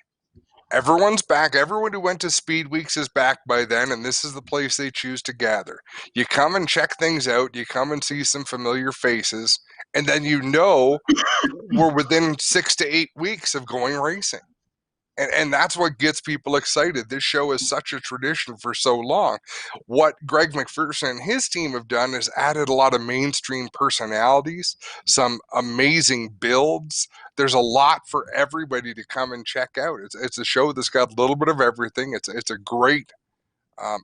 Everyone's back. Everyone who went to Speed Weeks is back by then, and this is the place they choose to gather. You come and check things out. You come and see some familiar faces, and then we're within 6 to 8 weeks of going racing. And that's what gets people excited. This show is such a tradition for so long. What Greg MacPherson and his team have done is added a lot of mainstream personalities, some amazing builds. There's a lot for everybody to come and check out. It's a show that's got a little bit of everything. It's a great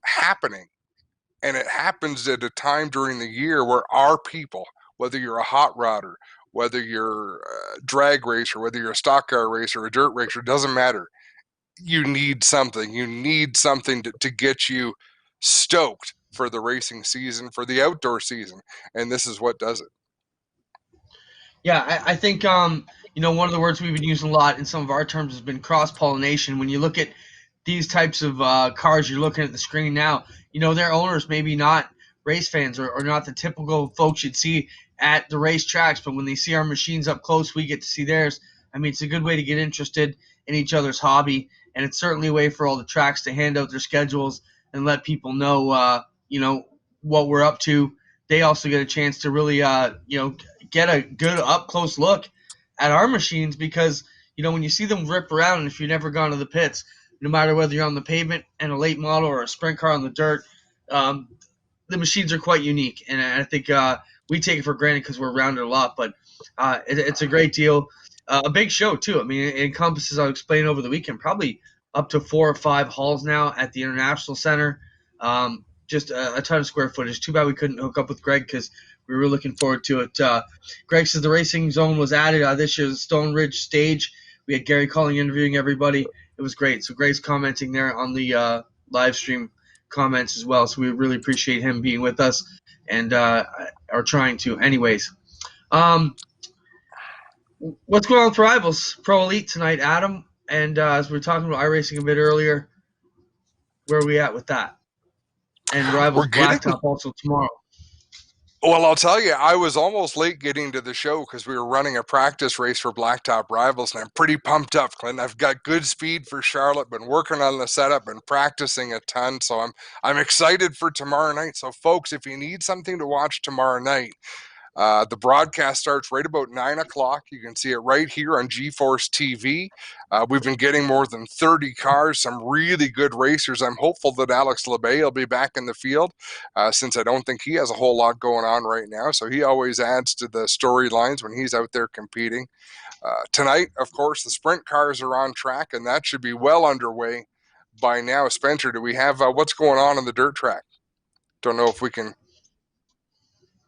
happening. And it happens at a time during the year where our people, whether you're a hot rodder, whether you're a drag racer, whether you're a stock car racer, a dirt racer, doesn't matter. You need something. You need something to get you stoked for the racing season, for the outdoor season. And this is what does it. Yeah, I think one of the words we've been using a lot in some of our terms has been cross-pollination. When you look at these types of cars, you're looking at the screen now, their owners maybe not race fans or not the typical folks you'd see at the race tracks, but when they see our machines up close, we get to see theirs. I mean, it's a good way to get interested in each other's hobby, and it's certainly a way for all the tracks to hand out their schedules and let people know, what we're up to. They also get a chance to really, get a good up-close look at our machines because, when you see them rip around, and if you've never gone to the pits, no matter whether you're on the pavement and a late model or a sprint car on the dirt, the machines are quite unique. And I think we take it for granted because we're around it a lot, but it's a great deal. A big show, too. I mean, it encompasses, I'll explain over the weekend, probably up to 4 or 5 halls now at the International Center. Just a ton of square footage. Too bad we couldn't hook up with Greg because we were looking forward to it. Greg says the racing zone was added this year's Stone Ridge stage. We had Gary Calling interviewing everybody. It was great. So Greg's commenting there on the live stream comments as well. So we really appreciate him being with us and are trying to. Anyways, what's going on for Rivalz Pro Elite tonight, Adam? And as we were talking about iRacing a bit earlier, where are we at with that? And Rivalz Blacktop also tomorrow. Well, I'll tell you, I was almost late getting to the show because we were running a practice race for Blacktop Rivalz, and I'm pretty pumped up, Clint. I've got good speed for Charlotte, been working on the setup and practicing a ton, so I'm excited for tomorrow night. So, folks, if you need something to watch tomorrow night, the broadcast starts right about 9 o'clock. You can see it right here on GeForce TV. We've been getting more than 30 cars, some really good racers. I'm hopeful that Alex LeBay will be back in the field since I don't think he has a whole lot going on right now. So he always adds to the storylines when he's out there competing. Tonight, of course, the sprint cars are on track, and that should be well underway by now. Spencer, do we have what's going on the dirt track? Don't know if we can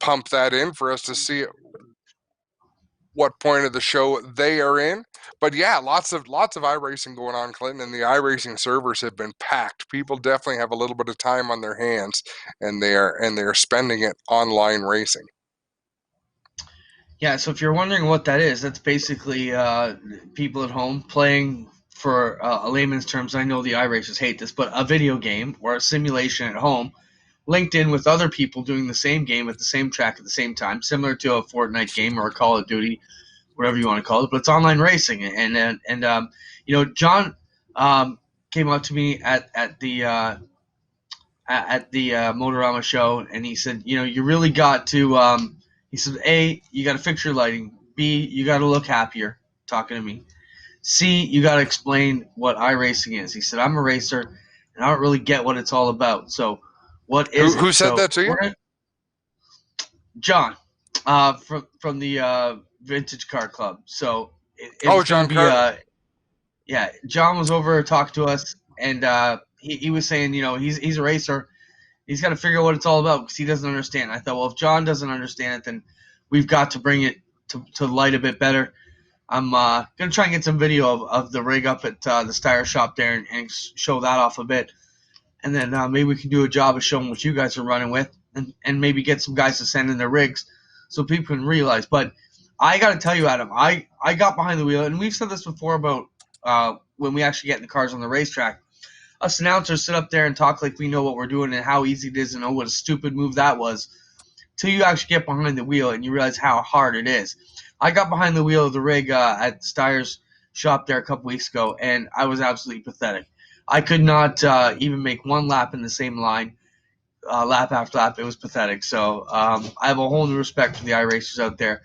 pump that in for us to see what point of the show they are in. But yeah, lots of iRacing going on, Clinton, and the iRacing servers have been packed. People definitely have a little bit of time on their hands, and they're spending it online racing. Yeah, so if you're wondering what that is, that's basically people at home playing, for a layman's terms, I know the iRacers hate this, but a video game or a simulation at home linked in with other people doing the same game at the same track at the same time, similar to a Fortnite game or a Call of Duty whatever you want to call it, but it's online racing. And John came up to me at the Motorama show, and he said, you really got to. He said, A, you got to fix your lighting. B, you got to look happier. Talking to me. C, you got to explain what iRacing is. He said, I'm a racer, and I don't really get what it's all about. So, what is it? Who said that to you? John, from the Vintage Car Club. So it Oh, was John going to be Carter. yeah. John was over talking to us, and he was saying, he's a racer. He's got to figure out what it's all about because he doesn't understand. I thought, well, if John doesn't understand it, then we've got to bring it to light a bit better. I'm going to try and get some video of the rig up at the Steyr shop there and show that off a bit. And then maybe we can do a job of showing what you guys are running with and maybe get some guys to send in their rigs so people can realize. But I got to tell you, Adam, I got behind the wheel, and we've said this before about when we actually get in the cars on the racetrack. Us announcers sit up there and talk like we know what we're doing and how easy it is and know what a stupid move that was till you actually get behind the wheel and you realize how hard it is. I got behind the wheel of the rig at Steyr's shop there a couple weeks ago, and I was absolutely pathetic. I could not even make one lap in the same line, lap after lap. It was pathetic. So I have a whole new respect for the iRacers out there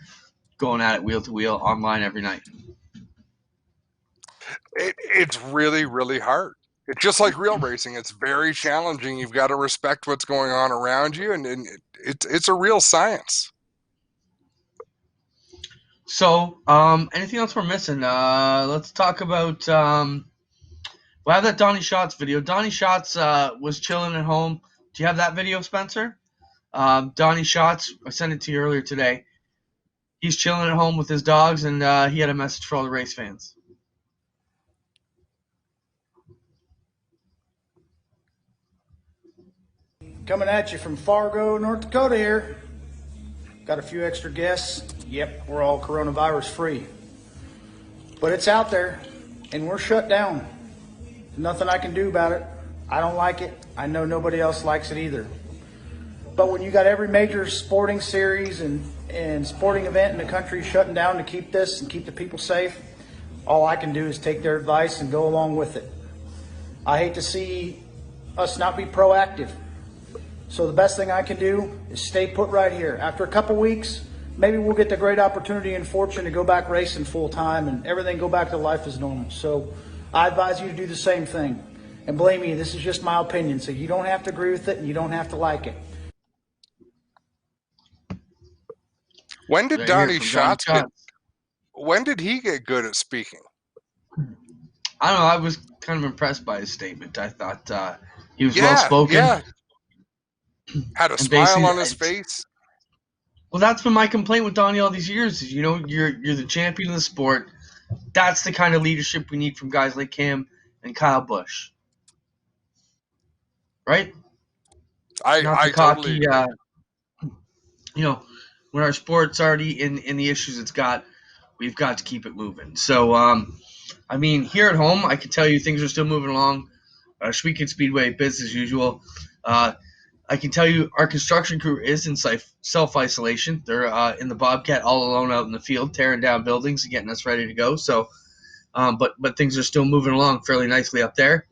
going at it wheel to wheel online every night. It's really, really hard. It's just like real racing. It's very challenging. You've got to respect what's going on around you, and it's a real science. So, anything else we're missing? Let's talk about. We have that Donny Schatz video. Donny Schatz was chilling at home. Do you have that video, Spencer? Donny Schatz, I sent it to you earlier today. He's chilling at home with his dogs, and he had a message for all the race fans. Coming at you from Fargo, North Dakota here. Got a few extra guests. Yep, we're all coronavirus free. But it's out there, and we're shut down. Nothing I can do about it. I don't like it. I know nobody else likes it either. But when you got every major sporting series and sporting event in the country shutting down to keep this and keep the people safe, all I can do is take their advice and go along with it. I hate to see us not be proactive. So the best thing I can do is stay put right here. After a couple weeks, maybe we'll get the great opportunity and fortune to go back racing full time and everything go back to life as normal. So I advise you to do the same thing. And believe me, this is just my opinion. So you don't have to agree with it and you don't have to like it. When did Donny Schatz when did he get good at speaking? I don't know. I was kind of impressed by his statement. I thought he was well spoken. Yeah. Had a smile on his face. Well, that's been my complaint with Donny all these years. Is, you're the champion of the sport. That's the kind of leadership we need from guys like him and Kyle Busch, right? I totally when our sport's already in the issues it's got, we've got to keep it moving. So, I mean, here at home, I can tell you things are still moving along. Schweik Speedway, business as usual. I can tell you our construction crew is in self-isolation. They're in the Bobcat all alone out in the field, tearing down buildings and getting us ready to go. So, but things are still moving along fairly nicely up there.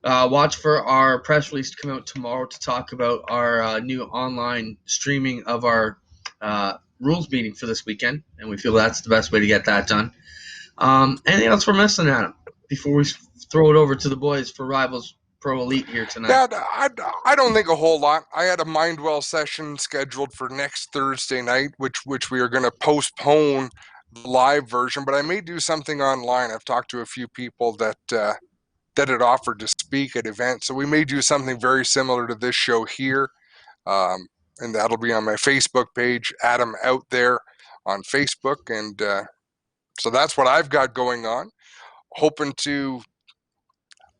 Watch for our press release to come out tomorrow to talk about our new online streaming of our rules meeting for this weekend, and we feel that's the best way to get that done. Anything else we're missing, Adam, before we throw it over to the boys for Rivalz Pro Elite here tonight? Yeah, I don't think a whole lot. I had a Mindwell session scheduled for next Thursday night, which we are going to postpone the live version, but I may do something online. I've talked to a few people that had offered to speak at events, so we may do something very similar to this show here, and that'll be on my Facebook page, Adam Out There on Facebook, and so that's what I've got going on. Hoping to.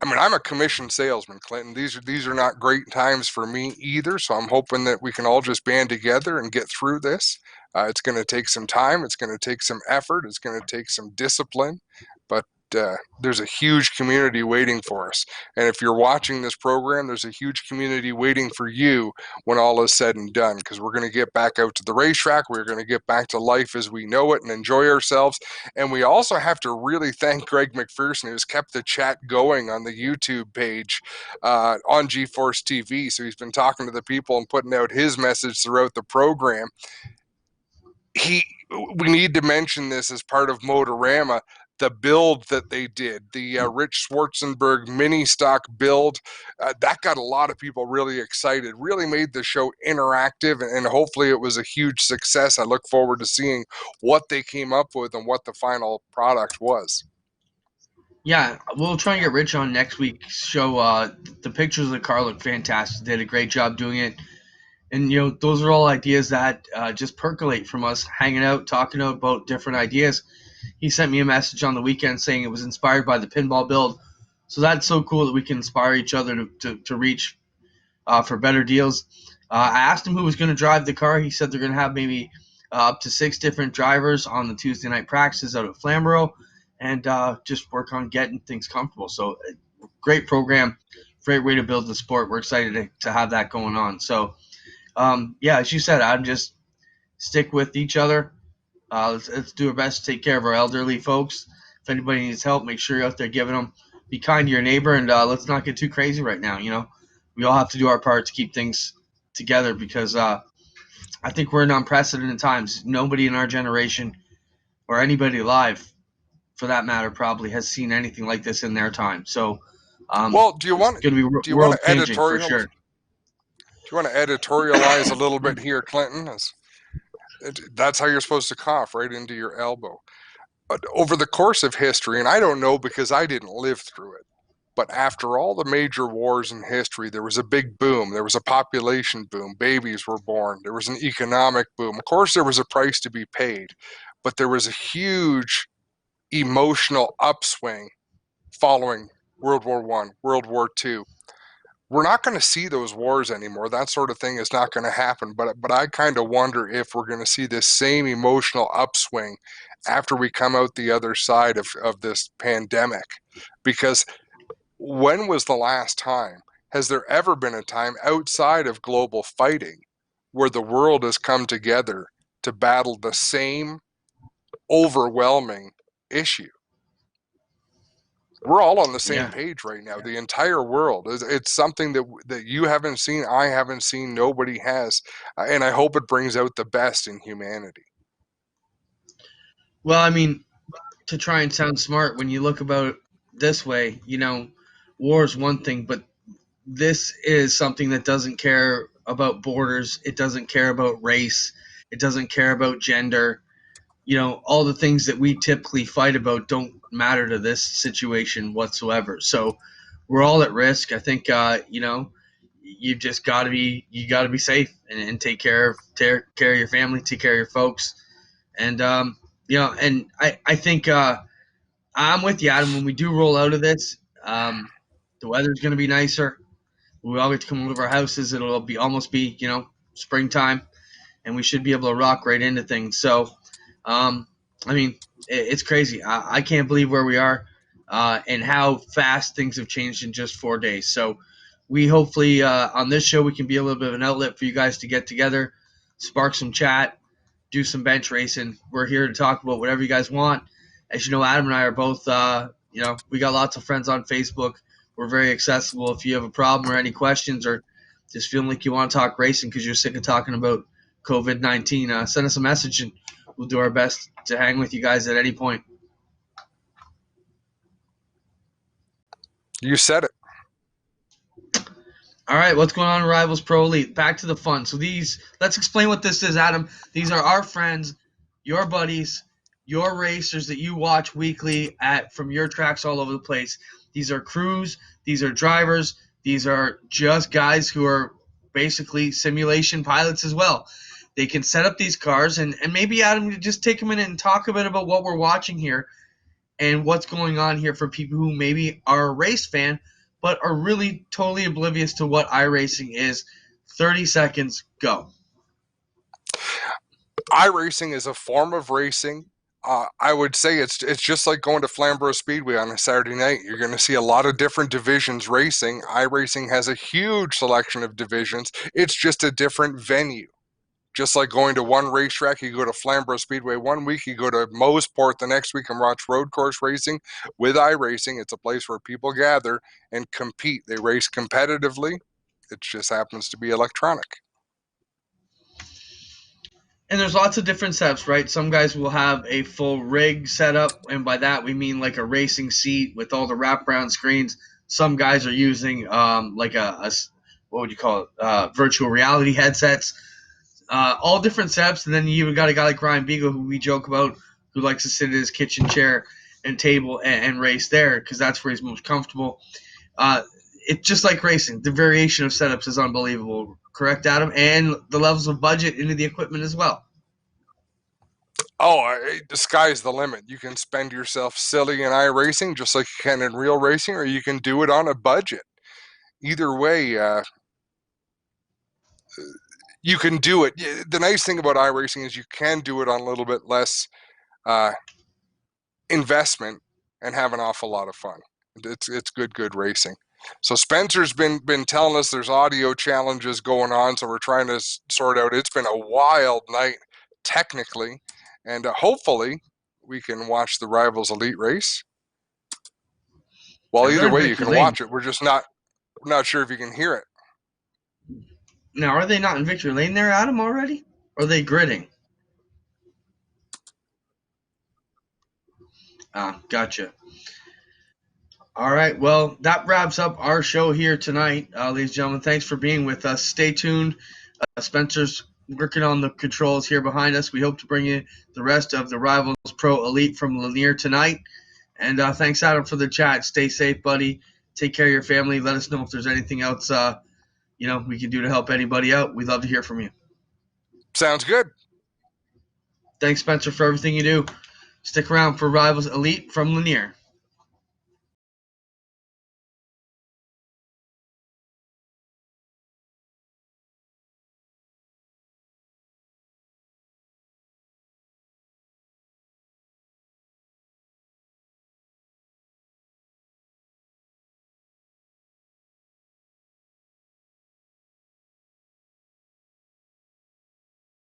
I mean, I'm a commission salesman, Clinton. These are not great times for me either, so I'm hoping that we can all just band together and get through this. It's going to take some time. It's going to take some effort. It's going to take some discipline, but there's a huge community waiting for us. And if you're watching this program, there's a huge community waiting for you when all is said and done, because we're going to get back out to the racetrack. We're going to get back to life as we know it and enjoy ourselves. And we also have to really thank Greg MacPherson, who's kept the chat going on the YouTube page on GeForce TV. So he's been talking to the people and putting out his message throughout the program. We need to mention this as part of Motorama, the build that they did, the Rich Schwarzenberg mini stock build, that got a lot of people really excited, really made the show interactive, and hopefully it was a huge success. I look forward to seeing what they came up with and what the final product was. Yeah, we'll try and get Rich on next week's show. The pictures of the car look fantastic. They did a great job doing it. And, those are all ideas that just percolate from us hanging out, talking about different ideas. He sent me a message on the weekend saying it was inspired by the pinball build. So that's so cool that we can inspire each other to reach for better deals. I asked him who was going to drive the car. He said they're going to have maybe up to 6 different drivers on the Tuesday night practices out at Flamborough, and just work on getting things comfortable. So great program, great way to build the sport. We're excited to have that going on. So, as you said, Adam, just stick with each other. Let's do our best to take care of our elderly folks. If anybody needs help, make sure you're out there giving them. Be kind to your neighbor, and let's not get too crazy right now. We all have to do our part to keep things together, because I think we're in unprecedented times. Nobody in our generation, or anybody alive for that matter, probably has seen anything like this in their time. So, well, do you want to world changing for sure. Do you want to editorialize a little bit here, Clinton? That's how you're supposed to cough, right into your elbow. But over the course of history, and I don't know because I didn't live through it, but after all the major wars in history, there was a big boom. There was a population boom. Babies were born. There was an economic boom. Of course, there was a price to be paid, but there was a huge emotional upswing following World War I, World War II. We're not going to see those wars anymore. That sort of thing is not going to happen. But I kind of wonder if we're going to see this same emotional upswing after we come out the other side of this pandemic. Because when was the last time? Has there ever been a time outside of global fighting where the world has come together to battle the same overwhelming issue? We're all on the same page right now. The entire world. It's something that you haven't seen, I haven't seen, nobody has. And I hope it brings out the best in humanity. Well, I mean, to try and sound smart, when you look about it this way, war is one thing, but this is something that doesn't care about borders. It doesn't care about race. It doesn't care about gender. All the things that we typically fight about don't matter to this situation whatsoever. So we're all at risk. I think, you've just got to be safe and take care of your family, take care of your folks. And, and I think I'm with you, Adam. When we do roll out of this, the weather's going to be nicer. We all get to come out of our houses. It'll almost be, springtime, and we should be able to rock right into things. So, I mean, it's crazy. I can't believe where we are and how fast things have changed in just 4 days. So we hopefully on this show we can be a little bit of an outlet for you guys to get together, spark some chat, do some bench racing. We're here to talk about whatever you guys want. As you know, Adam and I are both, we got lots of friends on Facebook. We're very accessible. If you have a problem or any questions or just feeling like you want to talk racing because you're sick of talking about COVID-19, send us a message and we'll do our best to hang with you guys at any point. You said it. All right, what's going on in Rivalz Pro Elite? Back to the fun. So let's explain what this is, Adam. These are our friends, your buddies, your racers that you watch weekly from your tracks all over the place. These are crews. These are drivers. These are just guys who are basically simulation pilots as well. They can set up these cars, and maybe, Adam, just take a minute and talk a bit about what we're watching here and what's going on here for people who maybe are a race fan but are really totally oblivious to what iRacing is. 30 seconds, go. iRacing is a form of racing. I would say it's just like going to Flamborough Speedway on a Saturday night. You're going to see a lot of different divisions racing. iRacing has a huge selection of divisions. It's just a different venue. Just like going to one racetrack, you go to Flamborough Speedway one week, you go to Moseport the next week and watch road course racing. With iRacing, it's a place where people gather and compete. They race competitively. It just happens to be electronic. And there's lots of different setups, right? Some guys will have a full rig setup, and by that we mean like a racing seat with all the wraparound screens. Some guys are using like a what would you call it? Virtual reality headsets. All different setups, and then you even got a guy like Ryan Beagle, who we joke about, who likes to sit in his kitchen chair and table and race there because that's where he's most comfortable. It's just like racing. The variation of setups is unbelievable. Correct, Adam? And the levels of budget into the equipment as well. Oh, the sky's the limit. You can spend yourself silly in iRacing just like you can in real racing, or you can do it on a budget. Either way, you can do it. The nice thing about iRacing is you can do it on a little bit less investment and have an awful lot of fun. It's good racing. So Spencer's been telling us there's audio challenges going on, so we're trying to sort out. It's been a wild night technically, and hopefully we can watch the Rivalz Elite race. Well, Now, either they're in way you Victory can Lane. watch it. We're just not sure if you can hear it. Now, are they not in Victory Lane there, Adam, already? Or are they gridding? Gotcha. All right, well, that wraps up our show here tonight, ladies and gentlemen. Thanks for being with us. Stay tuned. Spencer's working on the controls here behind us. We hope to bring you the rest of the Rivalz Pro Elite from Lanier tonight. And thanks, Adam, for the chat. Stay safe, buddy. Take care of your family. Let us know if there's anything else we can do to help anybody out. We'd love to hear from you. Sounds good. Thanks, Spencer, for everything you do. Stick around for Rivalz Elite from Lanier.